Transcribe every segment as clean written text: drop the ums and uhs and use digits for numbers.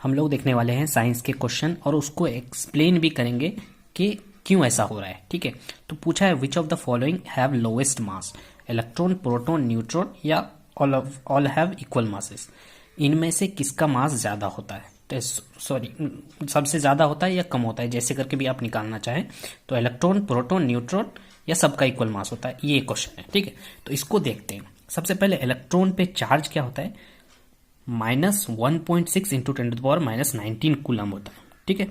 हम लोग देखने वाले हैं साइंस के क्वेश्चन और उसको एक्सप्लेन भी करेंगे कि क्यों ऐसा हो रहा है। ठीक है, तो पूछा है which of the following have lowest mass, electron, proton, neutron या ऑल हैव इक्वल मासेस। इनमें से किसका मास ज्यादा होता है, तो सॉरी सबसे ज्यादा होता है या कम होता है, जैसे करके भी आप निकालना चाहें तो इलेक्ट्रॉन, प्रोटॉन, न्यूट्रॉन या सबका इक्वल मास होता है, ये क्वेश्चन है। ठीक है, तो इसको देखते हैं। सबसे पहले इलेक्ट्रॉन पे चार्ज क्या होता है, -1.6 इंटू 10⁻⁻19 कूलम होता है। ठीक है,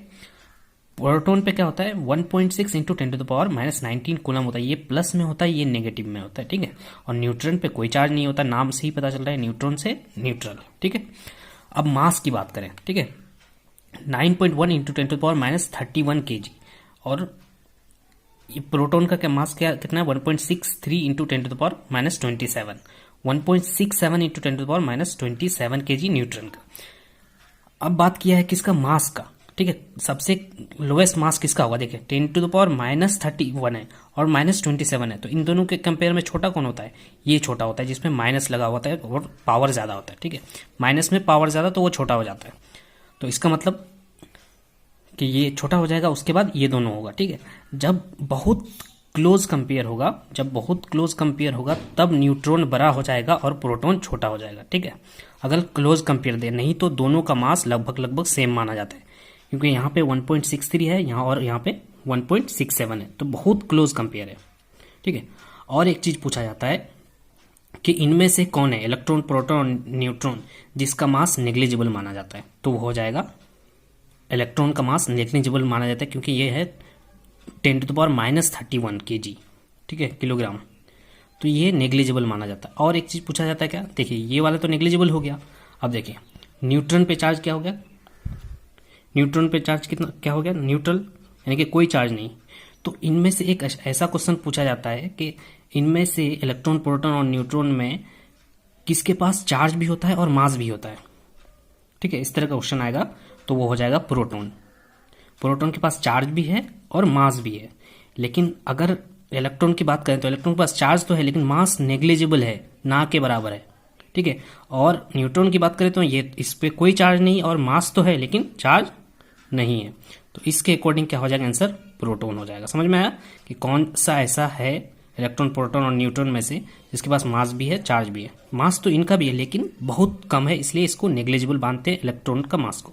प्रोटॉन पे क्या होता है 1.6 इंटू 10⁻⁻19 कूलम होता है, ये प्लस में होता है, ये नेगेटिव में होता है। ठीक है, और न्यूट्रॉन पे कोई चार्ज नहीं होता, नाम से ही पता चल रहा है न्यूट्रॉन से न्यूट्रल। ठीक है, अब मास की बात करें, ठीक है 9.1 इंटू 10⁻31 kg, और ये प्रोटॉन का क्या मास कितना है 1.63 इंटू 10⁻27, 1.67 इंटू 10⁻27 kg न्यूट्रॉन का। अब बात किया है किसका मास का। ठीक है, सबसे लोएस्ट मास किसका होगा, देखिए 10⁻31 है और -27 है, तो इन दोनों के कंपेयर में छोटा कौन होता है, ये छोटा होता है जिसमें माइनस लगा होता है और पावर ज्यादा होता है। ठीक है, माइनस में पावर ज्यादा तो वो छोटा हो जाता है, तो इसका मतलब कि ये छोटा हो जाएगा, उसके बाद ये दोनों होगा। ठीक है, जब बहुत क्लोज कंपेयर होगा तब न्यूट्रॉन बड़ा हो जाएगा और प्रोटॉन छोटा हो जाएगा। ठीक है, अगर क्लोज कंपेयर दे, नहीं तो दोनों का मास लगभग सेम माना जाता है, क्योंकि यहाँ पे 1.63 है यहाँ और यहाँ पे 1.67 है, तो बहुत क्लोज कंपेयर है। ठीक है, और एक चीज पूछा जाता है कि इनमें से कौन है इलेक्ट्रॉन, प्रोटॉन, न्यूट्रॉन जिसका मास नेग्लिजिबल माना जाता है, तो वो हो जाएगा इलेक्ट्रॉन का मास नेग्लिजिबल माना जाता है, क्योंकि ये है 10⁻31 kg। ठीक है, किलोग्राम, तो ये नेग्लिजिबल माना जाता है। और एक चीज पूछा जाता है क्या, देखिए ये वाला तो नेग्लिजिबल हो गया। अब देखिए न्यूट्रॉन पे चार्ज क्या हो गया, न्यूट्रॉन पे चार्ज कितना क्या हो गया, न्यूट्रल, यानी कि कोई चार्ज नहीं। तो इनमें से एक ऐसा क्वेश्चन पूछा जाता है कि इनमें से इलेक्ट्रॉन, प्रोटॉन और न्यूट्रॉन में किसके पास चार्ज भी होता है और मास भी होता है। ठीक है, इस तरह का क्वेश्चन आएगा तो वो हो जाएगा प्रोटॉन। प्रोटॉन के पास चार्ज भी है और मास भी है, लेकिन अगर इलेक्ट्रॉन की बात करें तो इलेक्ट्रॉन के पास चार्ज तो है लेकिन मास नेग्लिजिबल है, ना के बराबर है। ठीक है, और न्यूट्रॉन की बात करें तो ये इस पे कोई चार्ज नहीं और मास तो है लेकिन चार्ज नहीं है, तो इसके अकॉर्डिंग क्या हो जाएगा आंसर, प्रोटॉन हो जाएगा। समझ में आया कि कौन सा ऐसा है इलेक्ट्रॉन, प्रोटॉन और न्यूट्रॉन में से जिसके पास मास भी है, चार्ज भी है। मास तो इनका भी है लेकिन बहुत कम है, इसलिए इसको नेग्लिजिबल मानते हैं इलेक्ट्रॉन का मास को।